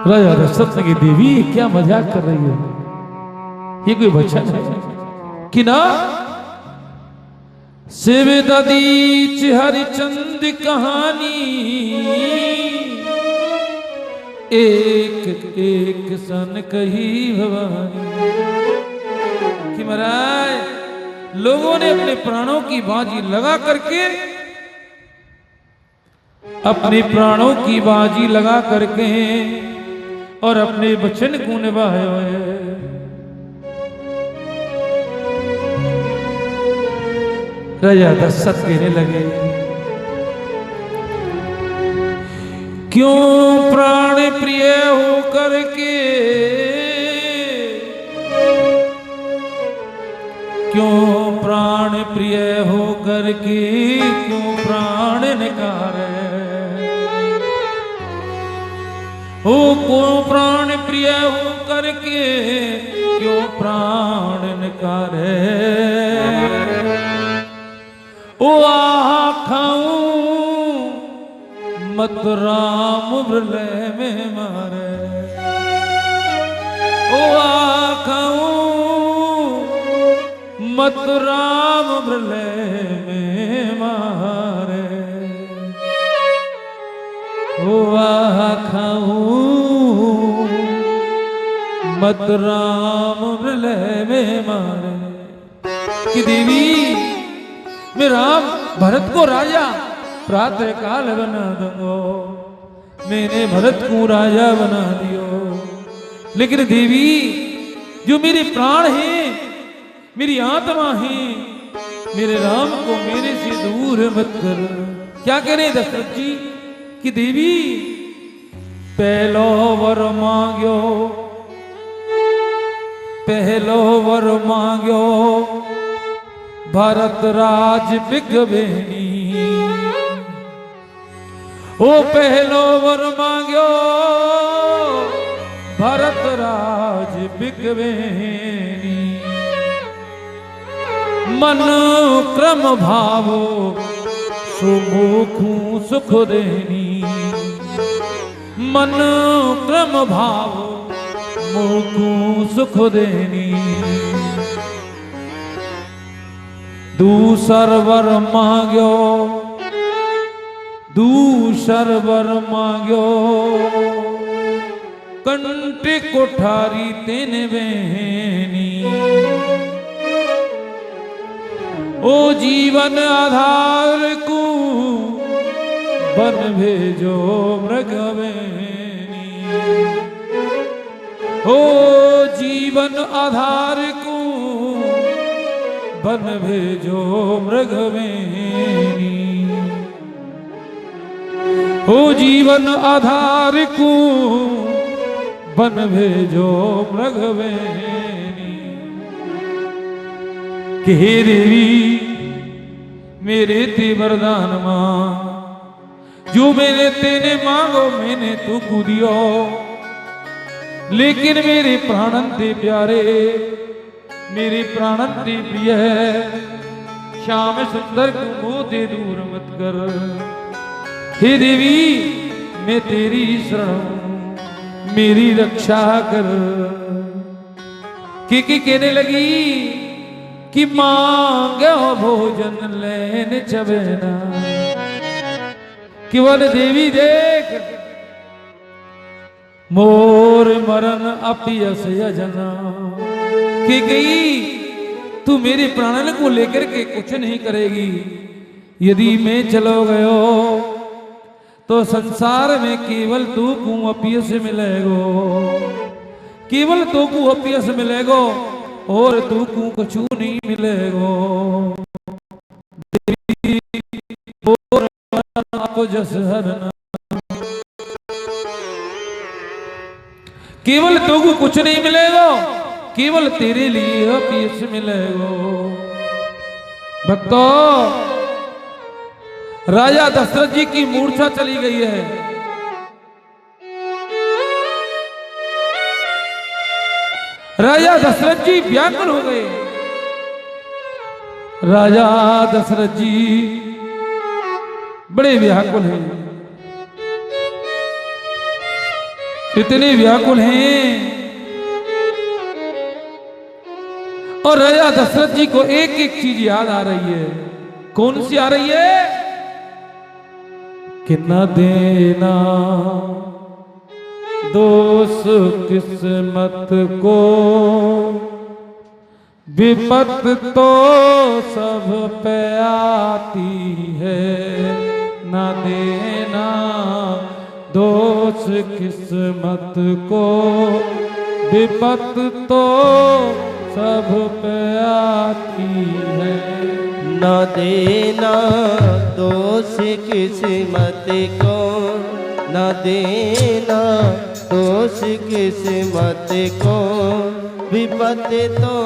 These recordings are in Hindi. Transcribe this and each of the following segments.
राजा दशरथ ने कहा देवी क्या मजाक कर रही हो, ये कोई बच्चा है कि ना। शिवदीच हरिचंद कहानी एक एक सन कही भवानी। कि महाराज लोगों ने अपने प्राणों की बाजी लगा करके, अपने प्राणों की बाजी लगा करके और अपने वचन को निभाए हुए। राजा दशरथ कहने लगे क्यों प्राण प्रिय हो करके, क्यों प्राण प्रिय हो करके, क्यों प्राण निकारे हो, क्यों प्राण प्रिय हो करके, क्यों प्राण निकारे। ओ आखाऊं मत राम प्रलय में मारे, ओ आखाऊं मत राम प्रलय में मारे, ओ आखाऊं मत राम प्रलय में मारे। कि देवी मैं राम भरत को राजा प्रातः काल बना दूंगो, मैंने भरत को राजा बना दियो, लेकिन देवी जो मेरे प्राण हैं, मेरी आत्मा है, मेरे राम को मेरे से दूर मत कर। क्या कह रहे दशरथ जी कि देवी पहलो वर मांग्यो, पहलो वर मांग्यो भारत राज बिगवेनी, ओ पहलो वर मांग्यो भारत राज बिगवेनी, मन क्रम भावो सुमुखू सुख देनी, मन क्रम भावो मुखू सुख देनी। दूसर वर मांग्यो, दूसर वर मांग्यो कंटे कोठारी तेने बहनी, ओ जीवन आधार को बन भेजो मृगवेनी, ओ जीवन आधार को बन भेजो मृगवेनी, ओ जीवन आधार को बन भेजो मृगवेनी। कि हे देवी मेरे ते वरदान मां, जो मैंने तेने मांगो मैंने तू को दियो, लेकिन मेरे प्राणन ते प्यारे, मेरे प्राणन ते प्रिय है, श्याम सुंदर को मोह दे दूर मत कर। हे देवी मैं तेरी शरण, मेरी रक्षा कर। कि कहने लगी कि मांगो भोजन लेन चबेना। केवल देवी देख मोर मरण अपियस यजना, कि गई तू मेरे प्राणन को लेकर के कुछ नहीं करेगी। यदि मैं चलो गयो तो संसार में केवल तू को अपियस मिलेगो, केवल तू को अपियस मिलेगो और तू को कुछ नहीं मिलेगो। जस हरना केवल तू को कुछ नहीं मिलेगा, केवल तेरे लिए अपियस मिलेगो। भक्तों राजा दशरथ जी की मूर्छा चली गई है। राजा दशरथ जी व्याकुल हो गए। राजा दशरथ जी बड़े व्याकुल हैं। इतने व्याकुल हैं। और राजा दशरथ जी को एक एक चीज याद आ रही है। कौन सी आ रही है? कि न देना दोष किस्मत को, विपत तो सब पे आती है। न देना दोष किस्मत को, विपत तो सब पे आती है। न देना दोष किस्मत को, न देना दोष किस्मत को, विपत तो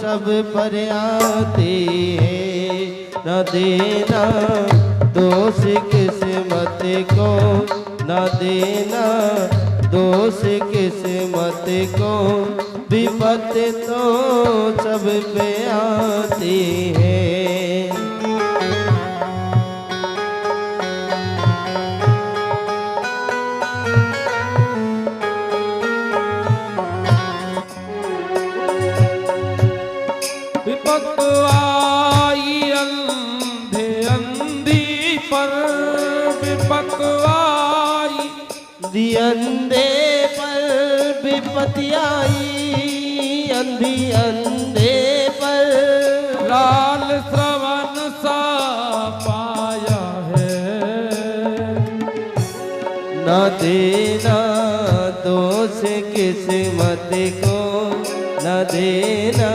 सब पर आती है। न देना दोष किस्मत को, न देना दोष किस्मत को, विपत तो सब पे आती है। विपत आई अंधे अंधी पर, विपत आई अंधे पर, विपत्ति आई अंधी अंधे पर। लाल श्रवण सा पाया है। न देना दोष किस्मत को, न देना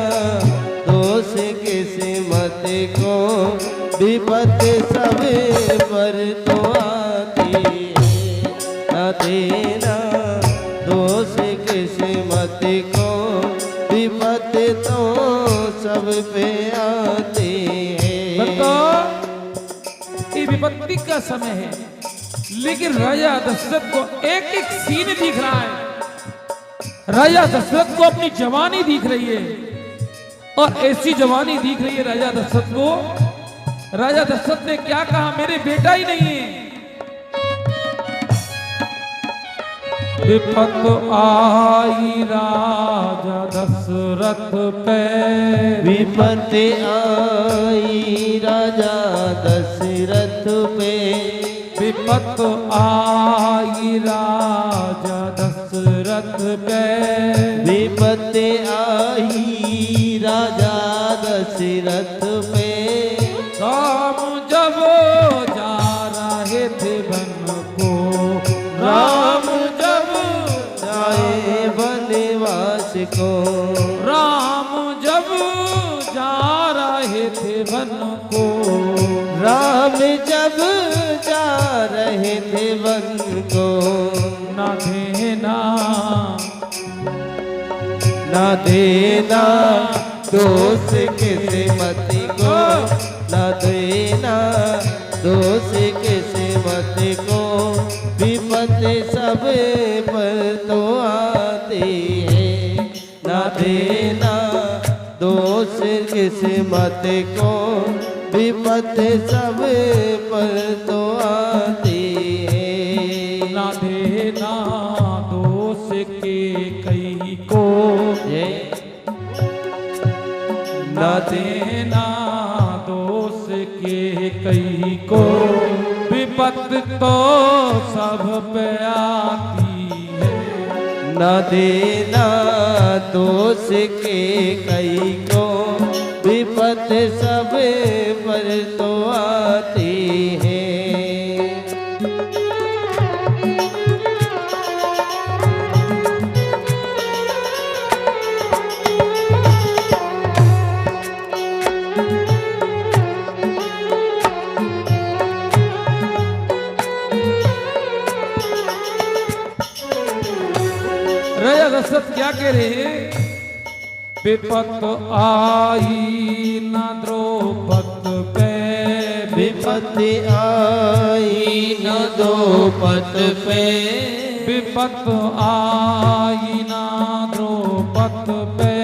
दोष किस्मत को, विपत सब पर तो आती है। न देना दोष किस्मत को, विपत तो सब पे आती है। ये विपत्ति का समय है, लेकिन राजा दशरथ को एक एक सीन दिख रहा है। राजा दशरथ को अपनी जवानी दिख रही है, और ऐसी जवानी दिख रही है राजा दशरथ को। राजा दशरथ ने क्या कहा? मेरे बेटा ही नहीं है। विपत आई राजा दशरथ पे, विपत आई राजा दशरथ पे, विपत आई राजा दशरथ पे, विपत आई राजा दशरथ पे। राम जब जा रहे थे वन को, राम जब जाए वनवास को, राम जब जा रहे थे वन को, राम जब जा रहे थे वन को। न देना न देना दोष किस्मत को, न देना दोष किस्मत को, विपत सब पर तो आती है। न देना दोष किस्मत को, विपत सब पर तो आती है। न देना दोष के कई को, न देना दोष के कई को, विपत तो सब पे आती है। न देना दोष के कई को, विपत सब पर तो आती है। राजा दशरथ क्या कह रहे हैं? विपत आई न द्रौपद पे, विपत आई न द्रौपद पे, विपत आई न द्रौपद पे,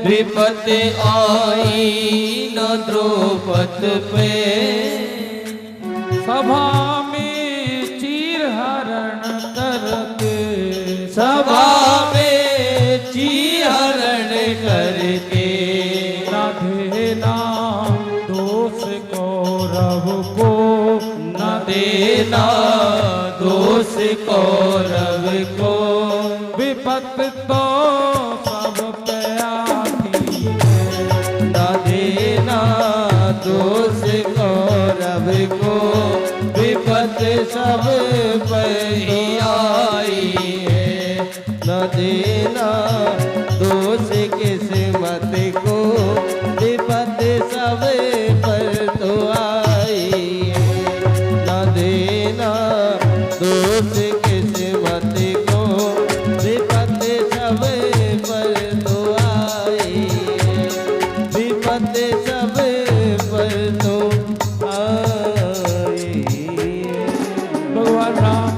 विपत आई न द्रौपद पे। सभा में चीर हरण करके, सभा में चीहरण करके न देना दोष कौरव को, न देना दोष कौरव को। विपत तो सब पे आती है, न देना दोष कौरव को, विपत सब पर ही आई है। न देना दोष किस्मत को, विपत सब पर तो आई है। न देना दोष किस्मत को, विपत सब पर तो आई है। विपत सब पर तो आई है। भगवान राम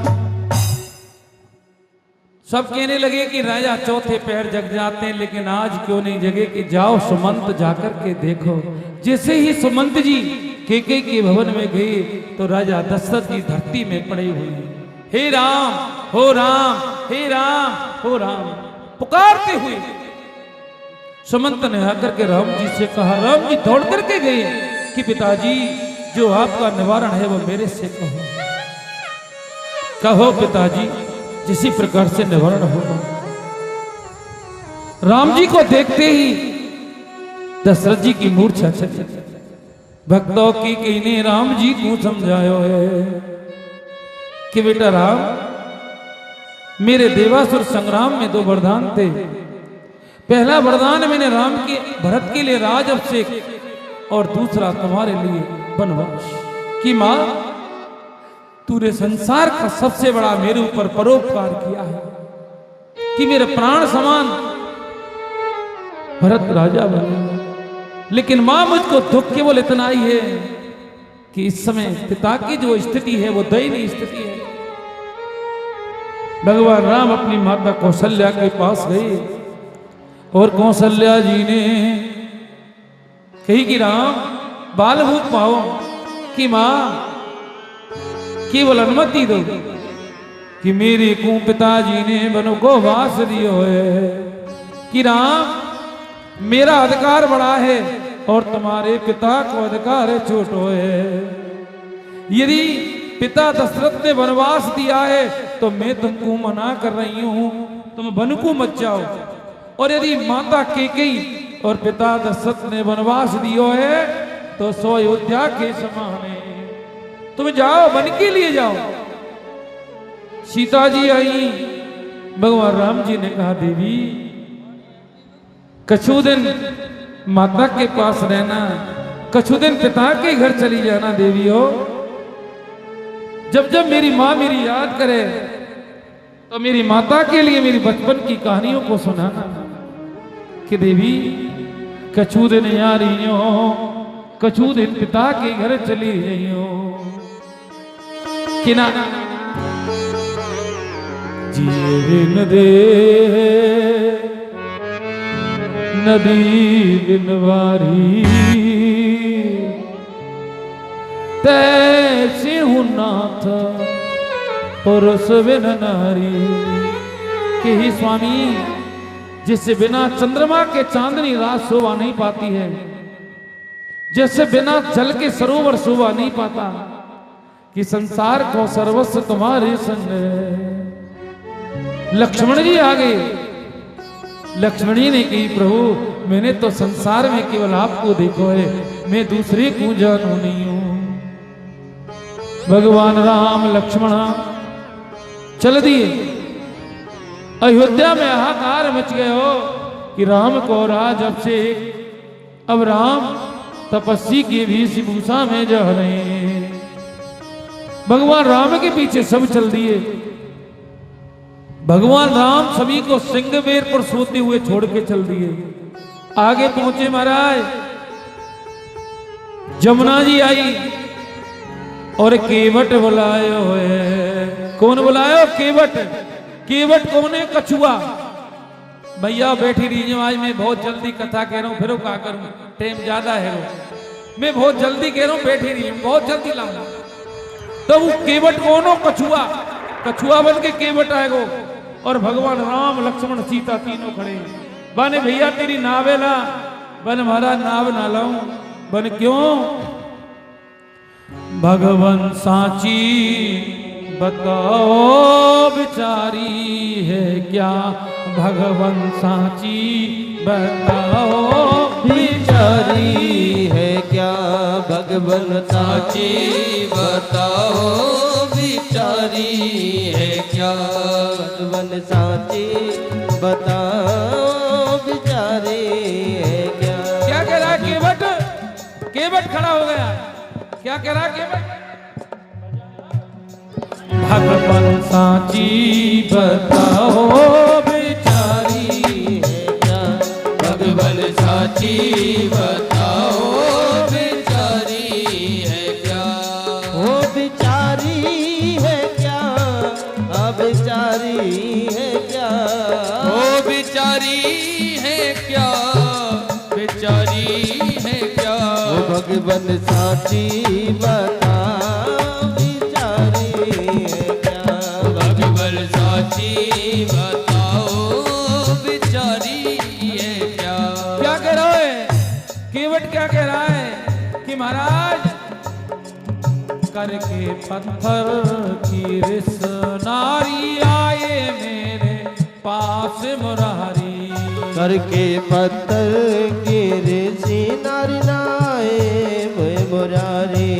सब कहने लगे कि राजा चौथे पैर जग जाते हैं, लेकिन आज क्यों नहीं जगे कि जाओ सुमंत जाकर के देखो। जैसे ही सुमंत जी केके के भवन में गए तो राजा दशरथ जी धरती में पड़े हुए हैं। हे राम हो राम, हे राम हो राम पुकारते हुए सुमंत ने आकर के राम जी से कहा। राम जी दौड़ करके गए कि पिताजी जो आपका निवारण है वो मेरे से कहो। कहो पिताजी, जिसी प्रकार से निवारण होगा। राम जी को देखते ही दशरथ जी की मूर्छा चली। भक्तों की कहने राम जी को समझायो है कि बेटा राम, मेरे देवासुर संग्राम में दो वरदान थे। पहला वरदान मैंने राम के भरत के लिए राज अभिषेक, और दूसरा तुम्हारे लिए वनवास। कि मां तूने संसार का सबसे बड़ा मेरे ऊपर परोपकार किया है कि मेरे प्राण समान भरत राजा बने। लेकिन मां मुझको दुख केवल इतना ही है कि इस समय पिता की जो स्थिति है वो दयनीय स्थिति है। भगवान राम अपनी माता कौशल्या के पास गए और कौशल्या जी ने कही कि राम बालभूत पाओ कि मां केवल अनुमति दो कि मेरे को पिताजी ने बनो को वास दियो है कि राम मेरा अधिकार बड़ा है और तुम्हारे पिता को अधिकार है छोटो है। यदि पिता दशरथ ने वनवास दिया है तो मैं तुमको मना कर रही हूं, तुम वन को मत जाओ। और यदि माता केकई और पिता दशरथ ने वनवास दियो है तो सो अयोध्या के समान है, तुम जाओ वन के लिए जाओ। सीता जी आई, भगवान राम जी ने कहा देवी कछु दिन माता के पास रहना, कछु दिन पिता के घर चली जाना देवी हो। जब जब मेरी माँ मेरी याद करे तो मेरी माता के लिए मेरी बचपन की कहानियों को सुनाना कि देवी कछु दिन आ रही हो, कछु दिन पिता के घर चली गई हो। कि ना जीवन दे नदी बिनवारी तैसे हूं नाथ पुरुष बिन नारी। कि ही स्वामी जिससे बिना चंद्रमा के चांदनी रात शोभा नहीं पाती है, जैसे बिना जल के सरोवर शोभा नहीं पाता, कि संसार को सर्वस्व तुम्हारे संग है। लक्ष्मण जी आ गए। लक्ष्मण जी ने कही प्रभु मैंने तो संसार में केवल आपको देखो है, मैं दूसरे को जानू नहीं हूं। भगवान राम लक्ष्मण चल दिए। अयोध्या में हाहाकार मच गए हो कि राम को राज अभिषेक। अब राम तपस्वी की वेशभूषा में जा रहे हैं। भगवान राम के पीछे सब चल दिए। भगवान राम सभी को सिंहबेर पर सोते हुए छोड़ के चल दिए। आगे पहुंचे महाराज, जमुना जी आई और केवट बुलायो है। कौन बुलायो? केवट। केवट कौन है? कछुआ। भैया बैठी रही आज मैं बहुत जल्दी कथा कह रहा हूं, फिर क्या करूं, टाइम ज्यादा है। मैं बहुत जल्दी कह रहा हूं, बैठी रही हूं, बहुत जल्दी लाऊंगा। तो वो केवट कौन हो? कछुआ। कछुआ बन के केवट आएगो और भगवान राम लक्ष्मण सीता तीनों खड़े। बने भैया तेरी नावे ला। बन महाराज नाव ना लाऊं। बन क्यों? भगवान साची बताओ बिचारी है क्या? भगवान साची बताओ बिचारी है क्या? भगवन साची बताओ बिचारी है क्या? भगवन साची बताओ बिचारी है क्या? क्या कह रहा है केवट? केवट खड़ा हो गया। क्या कह रहा है केवट? भगवान साची बताओ बिचारी है क्या? भगवन साची बताओ बिचारी है क्या? ओ बिचारी है क्या? बिचारी है क्या? ओ बिचारी है क्या? बिचारी है क्या? ओ भगवन साची बताओ बिचारी है क्या? भगवन साची बताओ बिचारी है क्या? क्या कह रहा है केवट? क्या कह रहा है कि महाराज करके पत्थर की रिस नारी आए मेरे पास मुरारी। करके पत्थर की ऋषि नारी नाए मुरारी।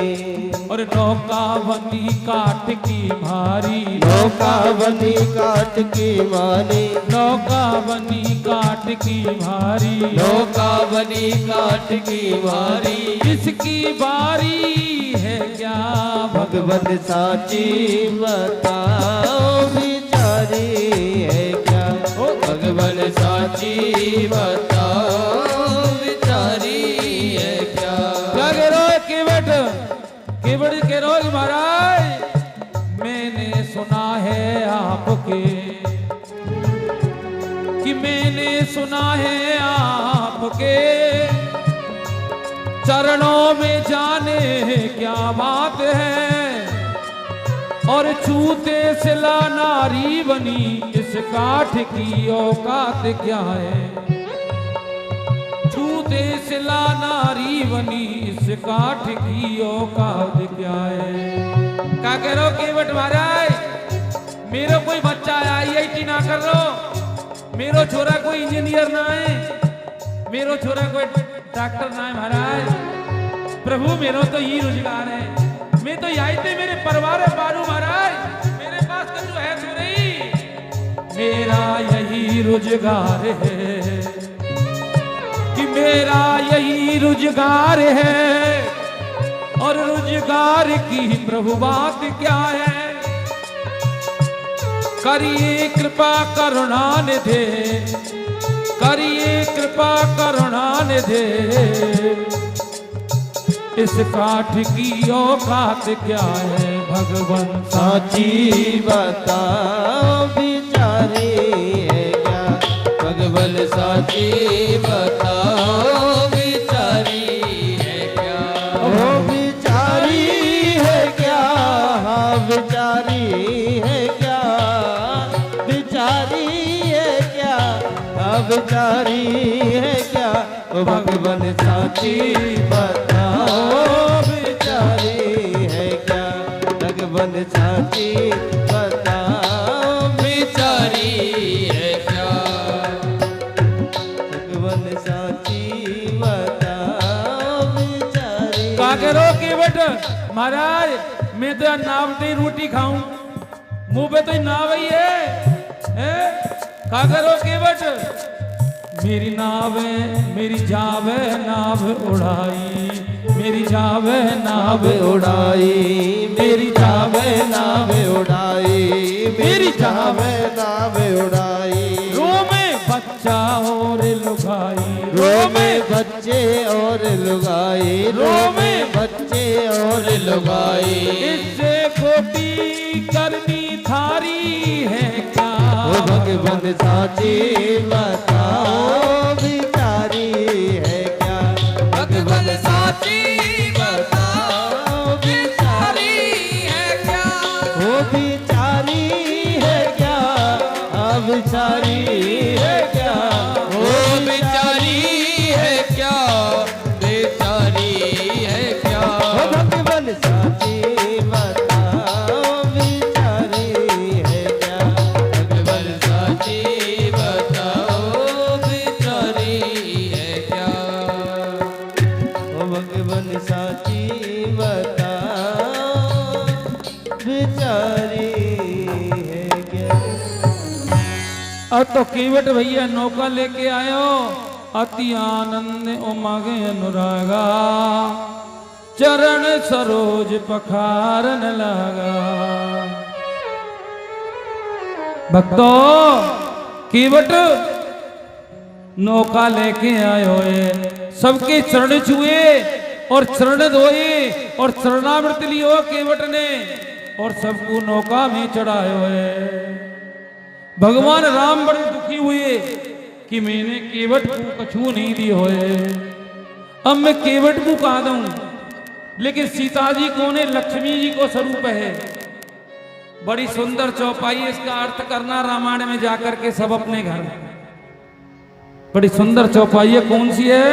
और नौका बनी काट की भारी। नौका बनी काट की मारी। नौका बनी काट की भारी। नौका बनी काट की मारी। इसकी बारी है क्या? भगवन साची बताओ बिचारी है क्या? ओ भगवन साची बताओ बिचारी है क्या? क्या कह रहे हो केवट? केवट कह रहे हो महाराज मैंने सुना है आपके कि मैंने सुना है आपके चरणों में जाने क्या बात है। और छूते सिला नारी बनी इस काठ की औकात क्या है? छूते सिला नारी बनी इस काठ की औकात क्या है? क्या कह रहे हो केवट महाराज? मेरो कोई बच्चा IIT ना कर लो, मेरो छोरा कोई इंजीनियर ना है, मेरो छोरा कोई डॉक्टर ना है महाराज। प्रभु मेरो तो यही रोजगार है। मैं तो यही थे मेरे परिवार है पालू महाराज। मेरे पास तो जो है सो नहीं। मेरा यही रोजगार है कि मेरा यही रोजगार है। और रोजगार की प्रभु बात क्या है? करिए कृपा करुणा निधे। करिए कृपा करुणा निधे। इस काठ की औकात क्या है? भगवान साची बताओ बिचारी है क्या? भगवान साची बताओ बिचारी है क्या? ओ बिचारी है क्या? हाँ बिचारी है क्या? बिचारी है क्या? हाँ बिचारी है क्या? ओ भगवान साची बताओ बिचारी है क्या? भगवान साची बताओ बिचारी है क्या? भगवान साची बताओ बिचारी। का करो केवट महाराज मैं तो नाव पे रोटी खाऊं, मुंह पे तो नाव ही है? का करो केवट? मेरी नावे मेरी जावे नाव उड़ाई। मेरी जावे नाव उड़ाई। मेरी जावे नाव उड़ाई। मेरी जावे नाव उड़ाई। रो में बच्चा और लुगाई। रो में बच्चे और लुगाई। रो में बच्चे और लुगाई। इससे खोटी करनी थारी है क्या? ओ भगवान साची बताओ बिचारी है क्या? भगवान साची बताओ बिचारी है क्या? ओ बिचारी है क्या? बेचारी है क्या, वो बेचारी है क्या, बेचारी है क्या। ओ भगवान साची बताओ बेचारी है क्या, भगवान साची बताओ बेचारी है क्या। ओ भगवान साची बताओ बेचारी है क्या। अब तो केवट भैया नौका लेके आयो, अति आनंद उमगे अनुरागा, चरण सरोज पखारन लगा। भक्तों केवट नौका लेके आयो है, सबके चरण छुए और चरण धोए और चरणामृत लियो केवट ने और सबको नौका में चढ़ायो है। भगवान राम बड़े दुखी हुए कि मैंने केवट को कछू नहीं दी होए, अब मैं केवट को कहा दूं। लेकिन सीता जी कौन है, लक्ष्मी जी को स्वरूप है। बड़ी सुंदर चौपाई, इसका अर्थ करना रामायण में जाकर के सब अपने घर। बड़ी सुंदर चौपाई है, कौन सी है?